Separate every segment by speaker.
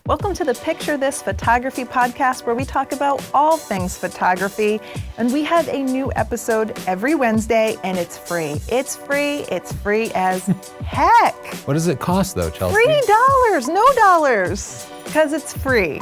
Speaker 1: Welcome to the Picture This Photography podcast, where we talk about all things photography. And we have a new episode every Wednesday, and it's free. It's free as heck.
Speaker 2: What does it cost though, Chelsea?
Speaker 1: $3, no dollars, because it's free.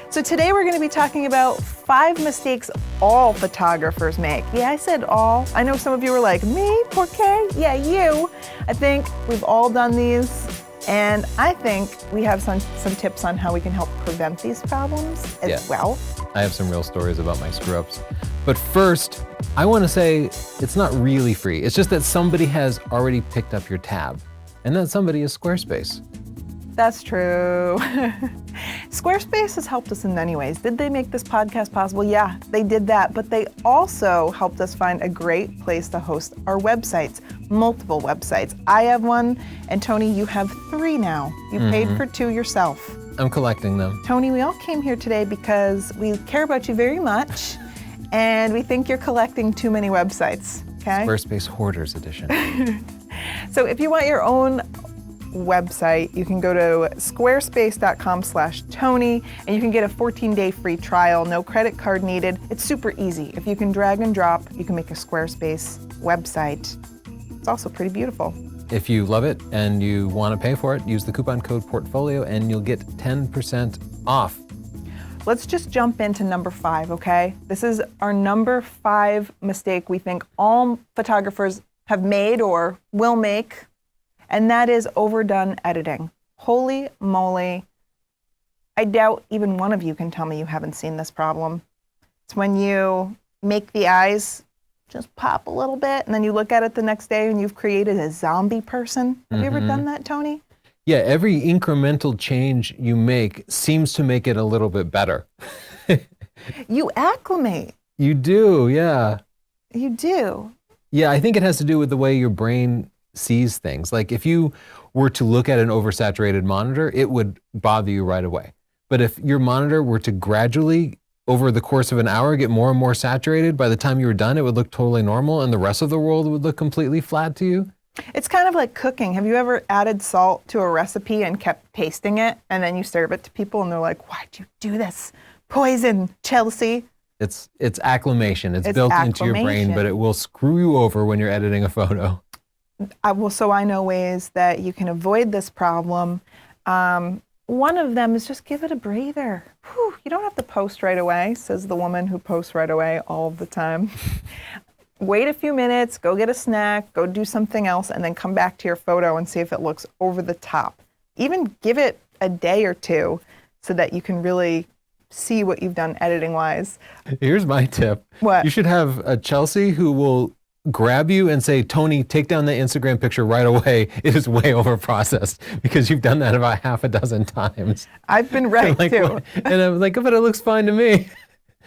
Speaker 1: So today we're going to be talking about 5 mistakes all photographers make. Yeah, I said all. I know some of you were like, me? ¿Por qué? Yeah, you. I think we've all done these. And I think we have some tips on how we can help prevent these problems as well.
Speaker 2: I have some real stories about my screw-ups. But first, I want to say it's not really free. It's just that somebody has already picked up your tab. And that somebody is Squarespace.
Speaker 1: That's true. Squarespace has helped us in many ways. Did they make this podcast possible? Yeah, they did that. But they also helped us find a great place to host our websites, multiple websites. I have one, and Tony, you have 3 now. You paid for 2 yourself.
Speaker 2: I'm collecting them.
Speaker 1: Tony, we all came here today because we care about you very much, and we think you're collecting too many websites, okay?
Speaker 2: Squarespace Hoarders Edition.
Speaker 1: So if you want your own website, you can go to squarespace.com/Tony, and you can get a 14-day free trial, no credit card needed. It's super easy. If you can drag and drop, you can make a Squarespace website. It's also pretty beautiful.
Speaker 2: If you love it and you want to pay for it, use the coupon code PORTFOLIO and you'll get 10% off.
Speaker 1: Let's just jump into number 5, okay? This is our number 5 mistake we think all photographers have made or will make, and that is overdone editing. Holy moly. I doubt even one of you can tell me you haven't seen this problem. It's when you make the eyes just pop a little bit, and then you look at it the next day and you've created a zombie person. Have you ever done that, Tony?
Speaker 2: Yeah, every incremental change you make seems to make it a little bit better.
Speaker 1: You acclimate.
Speaker 2: You do, yeah.
Speaker 1: You do.
Speaker 2: Yeah, I think it has to do with the way your brain sees things. Like if you were to look at an oversaturated monitor, it would bother you right away. But if your monitor were to gradually, over the course of an hour, get more and more saturated, by the time you were done, it would look totally normal and the rest of the world would look completely flat to you.
Speaker 1: It's kind of like cooking. Have you ever added salt to a recipe and kept tasting it, and then you serve it to people and they're like, why'd you do this? Poison, Chelsea.
Speaker 2: It's acclimation. It's built into your brain, but it will screw you over when you're editing a photo.
Speaker 1: So I know ways that you can avoid this problem. One of them is just give it a breather. Whew, you don't have to post right away, says the woman who posts right away all the time. Wait a few minutes, go get a snack, go do something else, and then come back to your photo and see if it looks over the top. Even give it a day or 2 so that you can really see what you've done editing-wise.
Speaker 2: Here's my tip.
Speaker 1: What?
Speaker 2: You should have a Chelsea who will grab you and say, Tony, take down the Instagram picture right away. It is way over processed, because you've done that about half a dozen times.
Speaker 1: I've been right too.
Speaker 2: And I'm like, but it looks fine to me.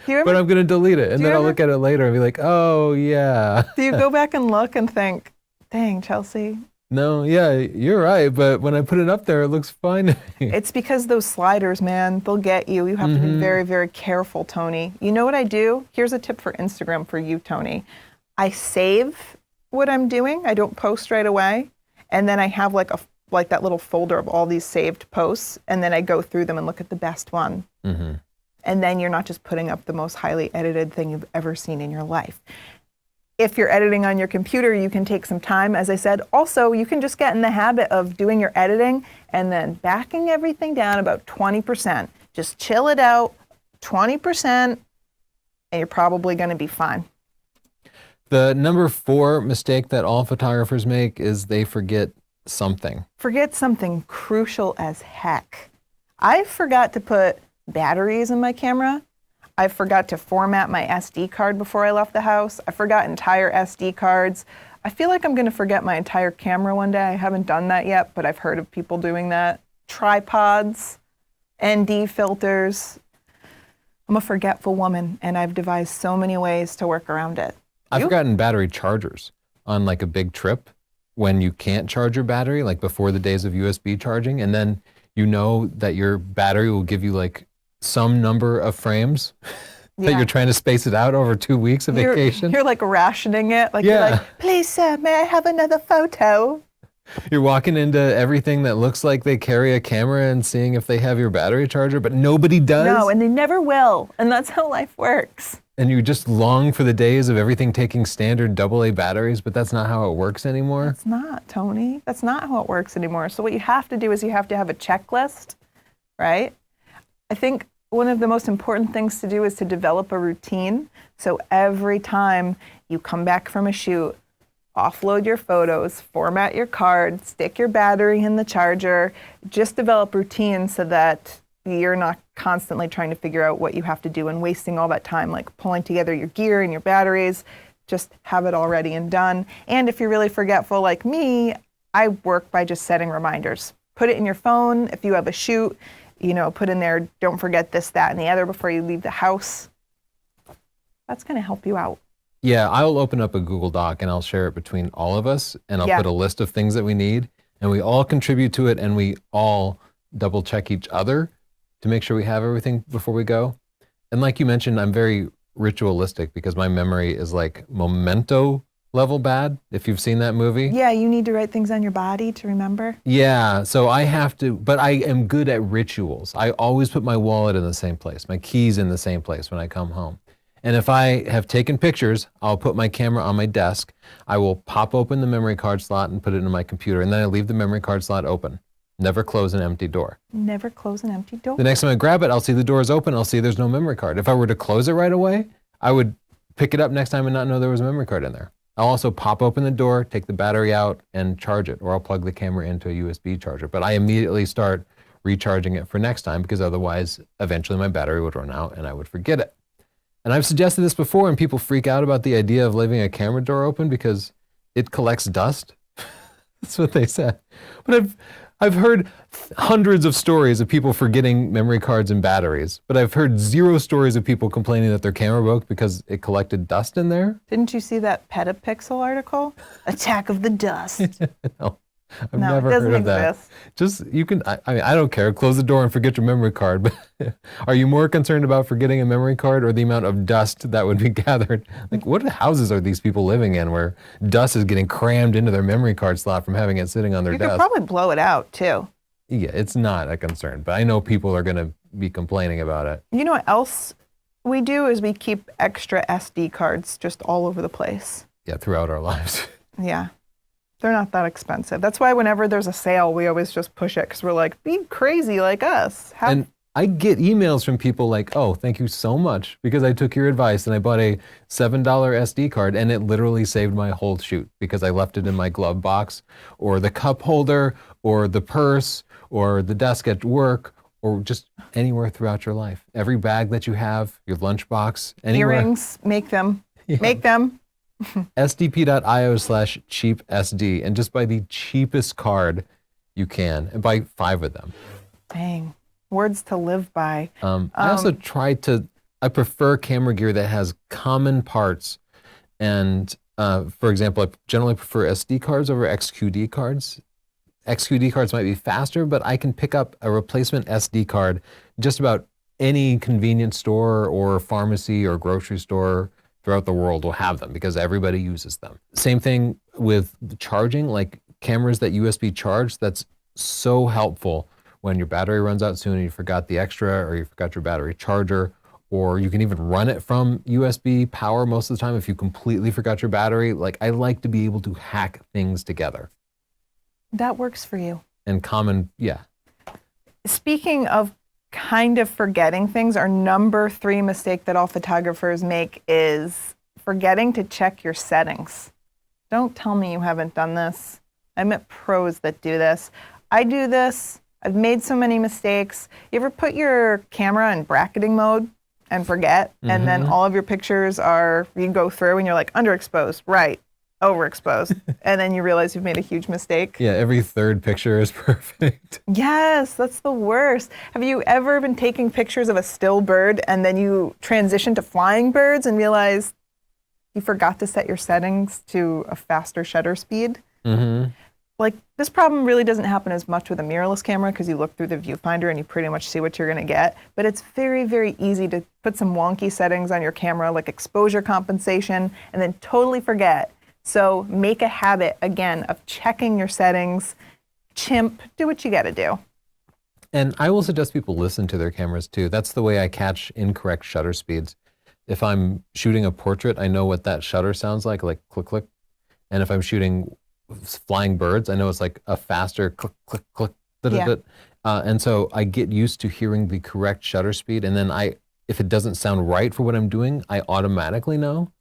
Speaker 2: But I'm going to delete it. And then I'll look at it later and be like, oh yeah.
Speaker 1: Do you go back and look and think, dang, Chelsea?
Speaker 2: No, yeah, you're right. But when I put it up there, it looks fine to me.
Speaker 1: It's because those sliders, man, they'll get you. You have to be very, very careful, Tony. You know what I do? Here's a tip for Instagram for you, Tony. I save what I'm doing. I don't post right away. And then I have like that little folder of all these saved posts. And then I go through them and look at the best one. And then you're not just putting up the most highly edited thing you've ever seen in your life. If you're editing on your computer, you can take some time, as I said. Also, you can just get in the habit of doing your editing and then backing everything down about 20%. Just chill it out, 20%, and you're probably going to be fine.
Speaker 2: The number 4 mistake that all photographers make is they forget something.
Speaker 1: Forget something crucial as heck. I forgot to put batteries in my camera. I forgot to format my SD card before I left the house. I forgot entire SD cards. I feel like I'm going to forget my entire camera one day. I haven't done that yet, but I've heard of people doing that. Tripods, ND filters. I'm a forgetful woman, and I've devised so many ways to work around it.
Speaker 2: I've forgotten battery chargers on like a big trip when you can't charge your battery, like before the days of USB charging, and then you know that your battery will give you like some number of frames that you're trying to space it out over 2 weeks of vacation.
Speaker 1: You're like rationing it. Like, you're like, please, sir, may I have another photo?
Speaker 2: You're walking into everything that looks like they carry a camera and seeing if they have your battery charger, but nobody does.
Speaker 1: No, and they never will. And that's how life works.
Speaker 2: And you just long for the days of everything taking standard AA batteries, but that's not how it works anymore.
Speaker 1: It's not, Tony. That's not how it works anymore. So what you have to do is you have to have a checklist, right? I think one of the most important things to do is to develop a routine. So every time you come back from a shoot, offload your photos, format your card, stick your battery in the charger, just develop routines so that you're not constantly trying to figure out what you have to do and wasting all that time, like pulling together your gear and your batteries. Just have it all ready and done. And if you're really forgetful like me, I work by just setting reminders. Put it in your phone. If you have a shoot, put in there, don't forget this, that, and the other before you leave the house. That's going to help you out.
Speaker 2: Yeah, I'll open up a Google Doc and I'll share it between all of us, and I'll put a list of things that we need, and we all contribute to it, and we all double check each other to make sure we have everything before we go. And like you mentioned, I'm very ritualistic because my memory is like Memento level bad, if you've seen that movie.
Speaker 1: Yeah, you need to write things on your body to remember.
Speaker 2: Yeah, so I have to, but I am good at rituals. I always put my wallet in the same place, my keys in the same place when I come home. And if I have taken pictures, I'll put my camera on my desk. I will pop open the memory card slot and put it in my computer, and then I leave the memory card slot open. Never close an empty door.
Speaker 1: Never close an empty door.
Speaker 2: The next time I grab it, I'll see the door is open. I'll see there's no memory card. If I were to close it right away, I would pick it up next time and not know there was a memory card in there. I'll also pop open the door, take the battery out, and charge it, or I'll plug the camera into a USB charger. But I immediately start recharging it for next time, because otherwise, eventually my battery would run out and I would forget it. And I've suggested this before, and people freak out about the idea of leaving a camera door open because it collects dust. That's what they said. But I've heard hundreds of stories of people forgetting memory cards and batteries, but I've heard 0 stories of people complaining that their camera broke because it collected dust in there.
Speaker 1: Didn't you see that Petapixel article? Attack of the Dust.
Speaker 2: No, I've never heard of that. Just, you can, I mean, I don't care. Close the door and forget your memory card. But are you more concerned about forgetting a memory card or the amount of dust that would be gathered? Like, what houses are these people living in where dust is getting crammed into their memory card slot from having it sitting on their desk?
Speaker 1: You could probably blow it out too.
Speaker 2: Yeah, it's not a concern, but I know people are going to be complaining about it.
Speaker 1: You know what else we do is we keep extra SD cards just all over the place.
Speaker 2: Yeah, throughout our lives.
Speaker 1: Yeah. They're not that expensive. That's why whenever there's a sale, we always just push it because we're like, be crazy like us.
Speaker 2: And I get emails from people like, oh, thank you so much because I took your advice and I bought a $7 SD card and it literally saved my whole shoot because I left it in my glove box or the cup holder or the purse or the desk at work or just anywhere throughout your life. Every bag that you have, your lunchbox, anywhere.
Speaker 1: Earrings, make them. Yeah. Make them.
Speaker 2: SDP.io/cheapsd and just buy the cheapest card you can and buy 5 of them.
Speaker 1: Dang, words to live by.
Speaker 2: I also I prefer camera gear that has common parts, and for example, I generally prefer SD cards over XQD cards. XQD cards might be faster, but I can pick up a replacement SD card just about any convenience store or pharmacy or grocery store throughout the world will have them because everybody uses them. Same thing with charging, like cameras that USB charge. That's so helpful when your battery runs out soon and you forgot the extra or you forgot your battery charger, or you can even run it from USB power most of the time if you completely forgot your battery. Like, I like to be able to hack things together.
Speaker 1: That works for you.
Speaker 2: And common, yeah.
Speaker 1: Speaking of kind of forgetting things, our number 3 mistake that all photographers make is forgetting to check your settings. Don't tell me you haven't done this. I met pros that do this. I do this. I've made so many mistakes. You ever put your camera in bracketing mode and forget, and then all of your pictures you go through and you're like, underexposed, right, overexposed, and then you realize you've made a huge mistake.
Speaker 2: Yeah, every third picture is perfect.
Speaker 1: Yes, that's the worst. Have you ever been taking pictures of a still bird and then you transition to flying birds and realize you forgot to set your settings to a faster shutter speed? Like, this problem really doesn't happen as much with a mirrorless camera because you look through the viewfinder and you pretty much see what you're going to get. But it's very, very easy to put some wonky settings on your camera, like exposure compensation, and then totally forget So make a habit, again, of checking your settings. Chimp, do what you got to do.
Speaker 2: And I will suggest people listen to their cameras too. That's the way I catch incorrect shutter speeds. If I'm shooting a portrait, I know what that shutter sounds like click, click. And if I'm shooting flying birds, I know it's like a faster click, click, click.
Speaker 1: Yeah.
Speaker 2: And so I get used to hearing the correct shutter speed. And then if it doesn't sound right for what I'm doing, I automatically know.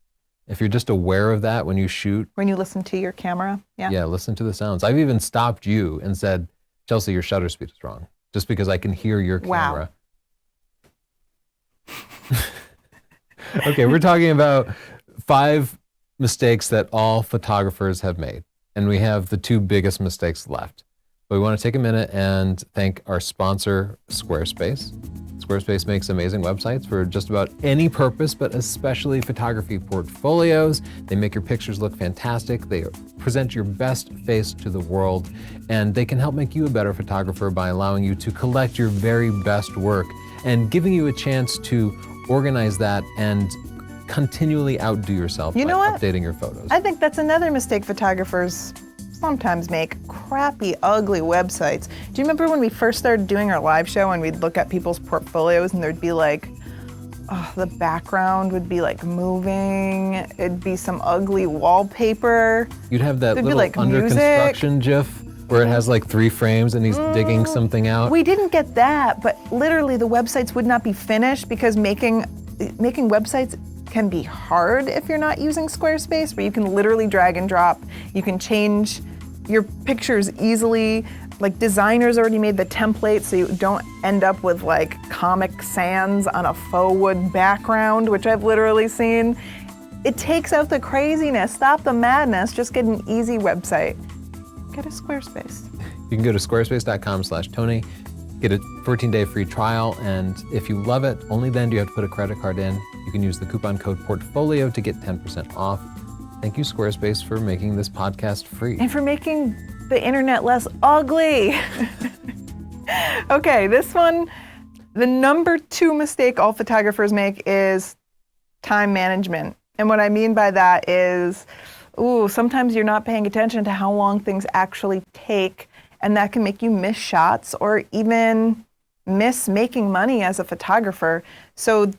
Speaker 2: If you're just aware of that when you shoot.
Speaker 1: When you listen to your camera, yeah.
Speaker 2: Yeah, listen to the sounds. I've even stopped you and said, Chelsea, your shutter speed is wrong. Just because I can hear your camera. Wow. Okay, we're talking about 5 mistakes that all photographers have made. And we have the 2 biggest mistakes left. But we want to take a minute and thank our sponsor, Squarespace. Squarespace makes amazing websites for just about any purpose, but especially photography portfolios. They make your pictures look fantastic. They present your best face to the world, and they can help make you a better photographer by allowing you to collect your very best work and giving you a chance to organize that and continually outdo yourself by updating your photos.
Speaker 1: I think that's another mistake photographers sometimes make, crappy, ugly websites. Do you remember when we first started doing our live show and we'd look at people's portfolios and there'd be like, the background would be like moving, it'd be some ugly wallpaper.
Speaker 2: You'd have that little like under construction GIF where it has like 3 frames and he's digging something out.
Speaker 1: We didn't get that, but literally the websites would not be finished because making websites can be hard if you're not using Squarespace, where you can literally drag and drop. You can change your pictures easily. Like designers already made the template so you don't end up with like Comic Sans on a faux wood background, which I've literally seen. It takes out the craziness. Stop the madness. Just get an easy website. Get a Squarespace.
Speaker 2: You can go to squarespace.com/Tony, get a 14-day free trial, and if you love it, only then do you have to put a credit card in. You can use the coupon code PORTFOLIO to get 10% off. Thank you, Squarespace, for making this podcast free.
Speaker 1: And for making the internet less ugly. Okay, this one, the number 2 mistake all photographers make is time management. And what I mean by that is, sometimes you're not paying attention to how long things actually take, and that can make you miss shots or even miss making money as a photographer. So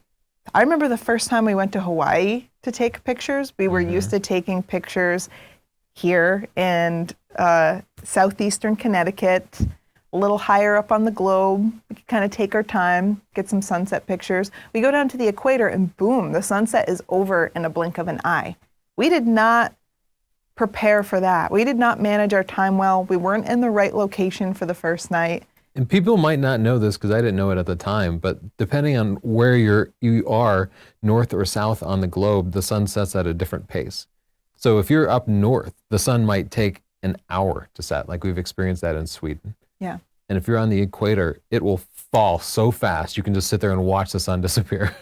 Speaker 1: I remember the first time we went to Hawaii to take pictures. We were used to taking pictures here in southeastern Connecticut, a little higher up on the globe. We could kind of take our time, get some sunset pictures. We go down to the equator and boom, the sunset is over in a blink of an eye. We did not prepare for that. We did not manage our time well. We weren't in the right location for the first night.
Speaker 2: And people might not know this because I didn't know it at the time, but depending on where you are, north or south on the globe, the sun sets at a different pace. So if you're up north, the sun might take an hour to set, like we've experienced that in Sweden.
Speaker 1: Yeah.
Speaker 2: And if you're on the equator, it will fall so fast, you can just sit there and watch the sun disappear.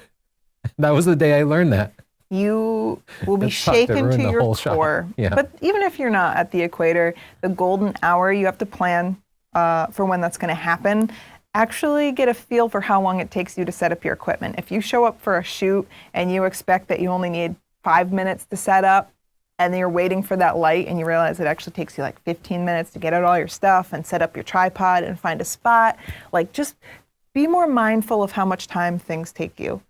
Speaker 2: That was the day I learned that.
Speaker 1: You will be shaken to your core.
Speaker 2: Yeah.
Speaker 1: But even if you're not at the equator, the golden hour, you have to plan for when that's going to happen. Actually get a feel for how long it takes you to set up your equipment. If you show up for a shoot and you expect that you only need 5 minutes to set up, and then you're waiting for that light and you realize it actually takes you like 15 minutes to get out all your stuff and set up your tripod and find a spot, like just be more mindful of how much time things take you.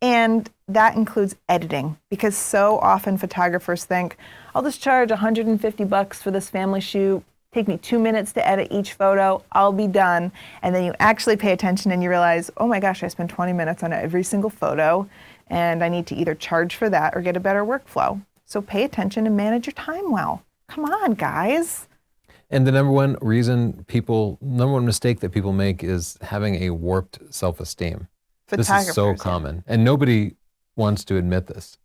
Speaker 1: And that includes editing, because so often photographers think, I'll just charge $150 for this family shoot, take me 2 minutes to edit each photo, I'll be done. And then you actually pay attention and you realize, oh my gosh, I spent 20 minutes on every single photo and I need to either charge for that or get a better workflow. So pay attention and manage your time well. Come on, guys.
Speaker 2: And the number one mistake that people make is having a warped self-esteem. This is so common, and nobody wants to admit this.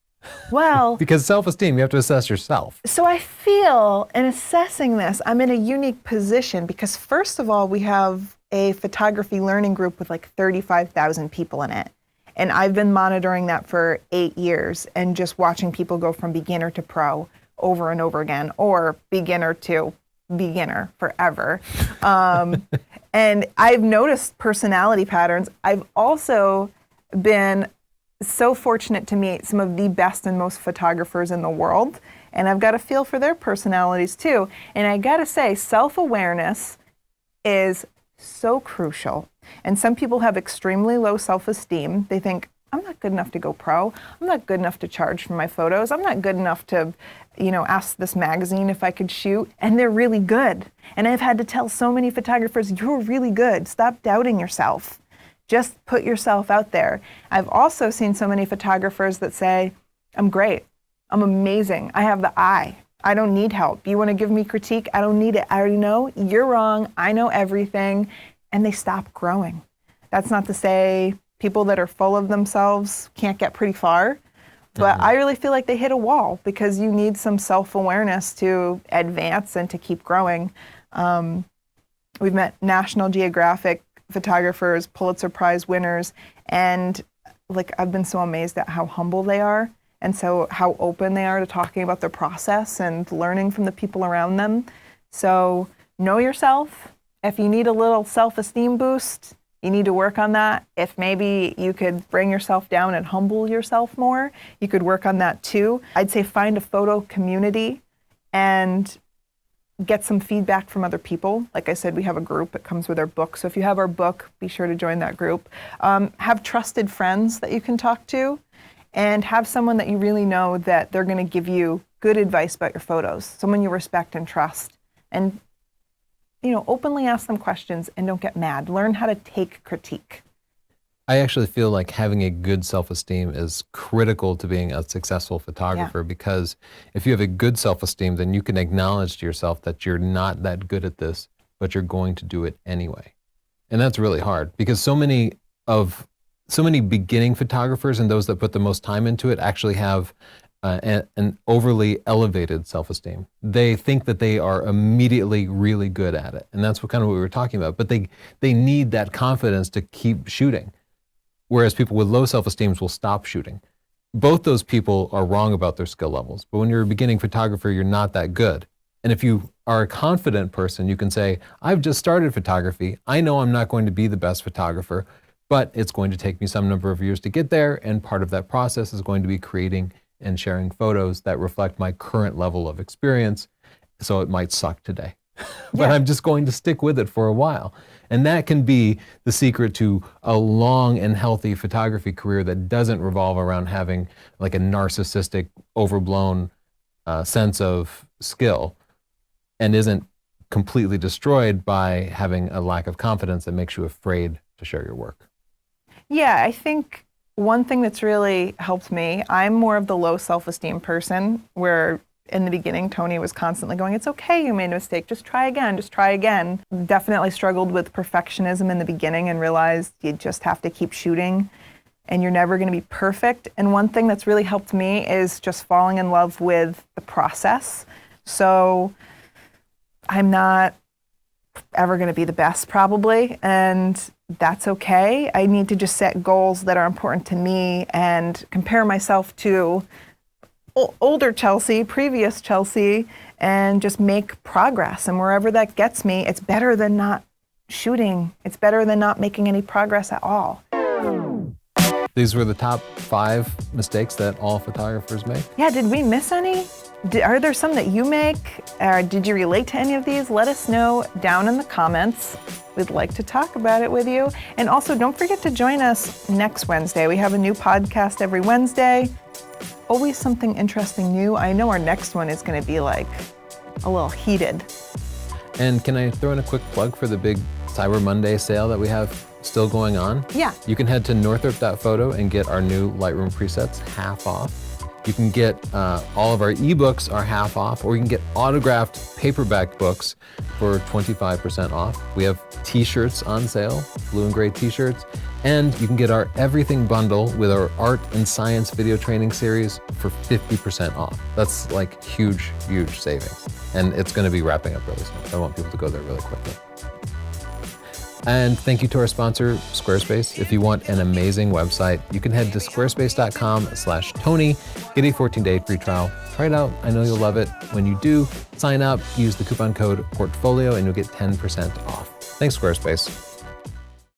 Speaker 1: Well,
Speaker 2: because self-esteem, you have to assess yourself.
Speaker 1: So I feel in assessing this, I'm in a unique position because first of all, we have a photography learning group with like 35,000 people in it. And I've been monitoring that for 8 years and just watching people go from beginner to pro over and over again, or beginner to beginner forever. And I've noticed personality patterns. I've also been so fortunate to meet some of the best and most photographers in the world. and I've got a feel for their personalities too. And I gotta say, self-awareness is so crucial. And some people have extremely low self-esteem. They think, I'm not good enough to go pro. I'm not good enough to charge for my photos. I'm not good enough to, ask this magazine if I could shoot. And they're really good. And I've had to tell so many photographers, you're really good. Stop doubting yourself. Just put yourself out there. I've also seen so many photographers that say, I'm great. I'm amazing. I have the eye. I don't need help. You want to give me critique? I don't need it. I already know. You're wrong. I know everything. And they stop growing. That's not to say people that are full of themselves can't get pretty far, but I really feel like they hit a wall because you need some self-awareness to advance and to keep growing. We've met National Geographic photographers, Pulitzer Prize winners, and I've been so amazed at how humble they are and so how open they are to talking about their process and learning from the people around them. So know yourself. If you need a little self-esteem boost, you need to work on that. If maybe you could bring yourself down and humble yourself more, you could work on that too. I'd say find a photo community and get some feedback from other people. Like I said, we have a group. It comes with our book. So if you have our book, be sure to join that group. Have trusted friends that you can talk to, and have someone that you really know that they're going to give you good advice about your photos, someone you respect and trust. And openly ask them questions and don't get mad. Learn how to take critique.
Speaker 2: I actually feel like having a good self-esteem is critical to being a successful photographer, because if you have a good self-esteem, then you can acknowledge to yourself that you're not that good at this, but you're going to do it anyway. And that's really hard, because so many beginning photographers and those that put the most time into it actually have an overly elevated self-esteem. They think that they are immediately really good at it. And that's what we were talking about. But they need that confidence to keep shooting. Whereas people with low self-esteem will stop shooting. Both those people are wrong about their skill levels. But when you're a beginning photographer, you're not that good. And if you are a confident person, you can say, I've just started photography. I know I'm not going to be the best photographer, but it's going to take me some number of years to get there. And part of that process is going to be creating and sharing photos that reflect my current level of experience. So it might suck today, but I'm just going to stick with it for a while. And that can be the secret to a long and healthy photography career that doesn't revolve around having like a narcissistic, overblown sense of skill, and isn't completely destroyed by having a lack of confidence that makes you afraid to share your work.
Speaker 1: Yeah, I think one thing that's really helped me, I'm more of the low self-esteem person, where in the beginning, Tony was constantly going, it's okay, you made a mistake, just try again, just try again. Definitely struggled with perfectionism in the beginning and realized you just have to keep shooting and you're never gonna be perfect. And one thing that's really helped me is just falling in love with the process. So I'm not ever gonna be the best probably, and that's okay. I need to just set goals that are important to me and compare myself to older Chelsea, previous Chelsea, and just make progress. And wherever that gets me, it's better than not shooting. It's better than not making any progress at all.
Speaker 2: These were the top 5 mistakes that all photographers make.
Speaker 1: Yeah, did we miss any? Are there some that you make? Did you relate to any of these? Let us know down in the comments. We'd like to talk about it with you. And also, don't forget to join us next Wednesday. We have a new podcast every Wednesday. Always something interesting new. I know our next one is going to be like a little heated.
Speaker 2: And can I throw in a quick plug for the big Cyber Monday sale that we have still going on?
Speaker 1: Yeah.
Speaker 2: You can head to northrop.photo and get our new Lightroom presets half off. You can get all of our ebooks are half off, or you can get autographed paperback books for 25% off. We have t-shirts on sale, blue and gray t-shirts, and you can get our everything bundle with our art and science video training series for 50% off. That's like huge, huge savings. And it's gonna be wrapping up really soon. So I want people to go there really quickly. And thank you to our sponsor, Squarespace. If you want an amazing website, you can head to squarespace.com/Tony, get a 14-day free trial. Try it out. I know you'll love it. When you do, sign up, use the coupon code PORTFOLIO, and you'll get 10% off. Thanks, Squarespace.